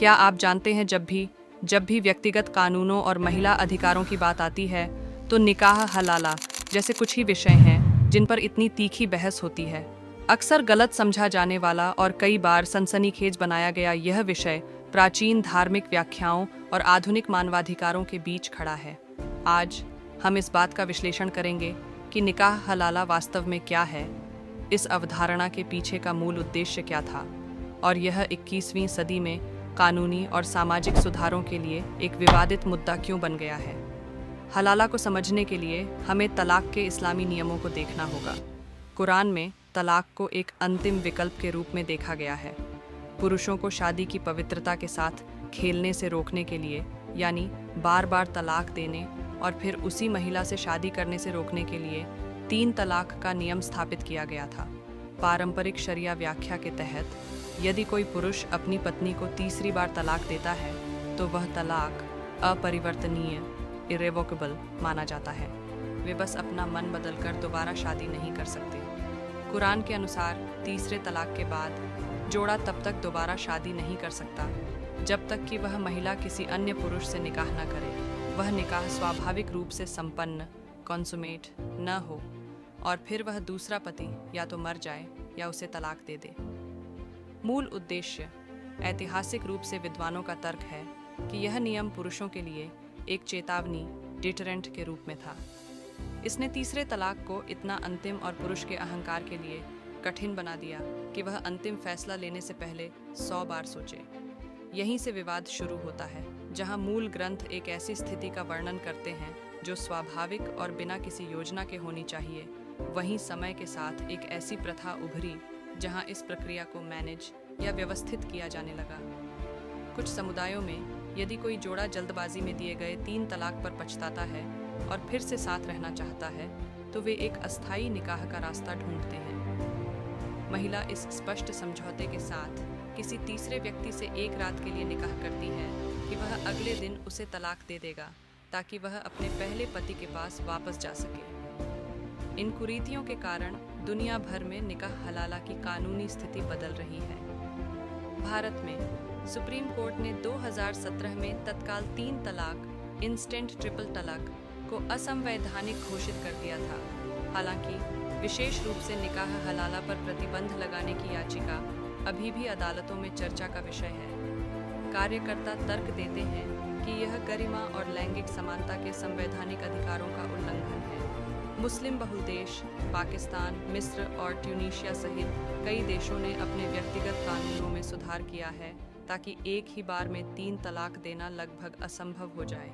क्या आप जानते हैं जब भी व्यक्तिगत कानूनों और महिला अधिकारों की बात आती है तो निकाह हलाला जैसे कुछ ही विषय हैं जिन पर इतनी तीखी बहस होती है। अक्सर गलत समझा जाने वाला और कई बार सनसनीखेज बनाया गया यह विषय प्राचीन धार्मिक व्याख्याओं और आधुनिक मानवाधिकारों के बीच खड़ा है। आज हम इस बात का विश्लेषण करेंगे कि निकाह हलाला वास्तव में क्या है, इस अवधारणा के पीछे का मूल उद्देश्य क्या था और यह 21वीं सदी में कानूनी और सामाजिक सुधारों के लिए एक विवादित मुद्दा क्यों बन गया है। हलाला को समझने के लिए हमें तलाक के इस्लामी नियमों को देखना होगा। कुरान में तलाक को एक अंतिम विकल्प के रूप में देखा गया है। पुरुषों को शादी की पवित्रता के साथ खेलने से रोकने के लिए, यानी बार बार तलाक देने और फिर उसी महिला से शादी करने से रोकने के लिए 3 तलाक का नियम स्थापित किया गया था। पारंपरिक शरिया व्याख्या के तहत यदि कोई पुरुष अपनी पत्नी को तीसरी बार तलाक देता है तो वह तलाक अपरिवर्तनीय इरेवोकेबल माना जाता है। वे बस अपना मन बदलकर दोबारा शादी नहीं कर सकते। कुरान के अनुसार तीसरे तलाक के बाद जोड़ा तब तक दोबारा शादी नहीं कर सकता जब तक कि वह महिला किसी अन्य पुरुष से निकाह न करे। वह निकाह स्वाभाविक रूप से संपन्न कॉन्सुमेट न हो और फिर वह दूसरा पति या तो मर जाए या उसे तलाक दे दे। मूल उद्देश्य ऐतिहासिक रूप से विद्वानों का तर्क है कि यह नियम पुरुषों के लिए एक चेतावनी डिटरेंट के रूप में था। इसने तीसरे तलाक को इतना अंतिम और पुरुष के अहंकार के लिए कठिन बना दिया कि वह अंतिम फैसला लेने से पहले 100 बार सोचे। यहीं से विवाद शुरू होता है, जहां मूल ग्रंथ एक ऐसी स्थिति का वर्णन करते हैं जो स्वाभाविक और बिना किसी योजना के होनी चाहिए, वहीं समय के साथ एक ऐसी प्रथा उभरी जहां इस प्रक्रिया को मैनेज या व्यवस्थित किया जाने लगा। कुछ समुदायों में यदि कोई जोड़ा जल्दबाजी में दिए गए 3 तलाक पर पछताता है और फिर से साथ रहना चाहता है तो वे एक अस्थायी निकाह का रास्ता ढूंढते हैं। महिला इस स्पष्ट समझौते के साथ किसी तीसरे व्यक्ति से एक रात के लिए निकाह करती है कि वह अगले दिन उसे तलाक दे देगा ताकि वह अपने पहले पति के पास वापस जा सके। इन कुरीतियों के कारण दुनिया भर में निकाह हलाला की कानूनी स्थिति बदल रही है। भारत में सुप्रीम कोर्ट ने 2017 में तत्काल 3 तलाक इंस्टेंट ट्रिपल तलाक को असंवैधानिक घोषित कर दिया था। हालांकि विशेष रूप से निकाह हलाला पर प्रतिबंध लगाने की याचिका अभी भी अदालतों में चर्चा का विषय है। कार्यकर्ता तर्क देते हैं कि यह गरिमा और लैंगिक समानता के संवैधानिक अधिकारों का उल्लंघन है। मुस्लिम बहुल देश पाकिस्तान, मिस्र और ट्यूनीशिया सहित कई देशों ने अपने व्यक्तिगत कानूनों में सुधार किया है ताकि एक ही बार में 3 तलाक देना लगभग असंभव हो जाए।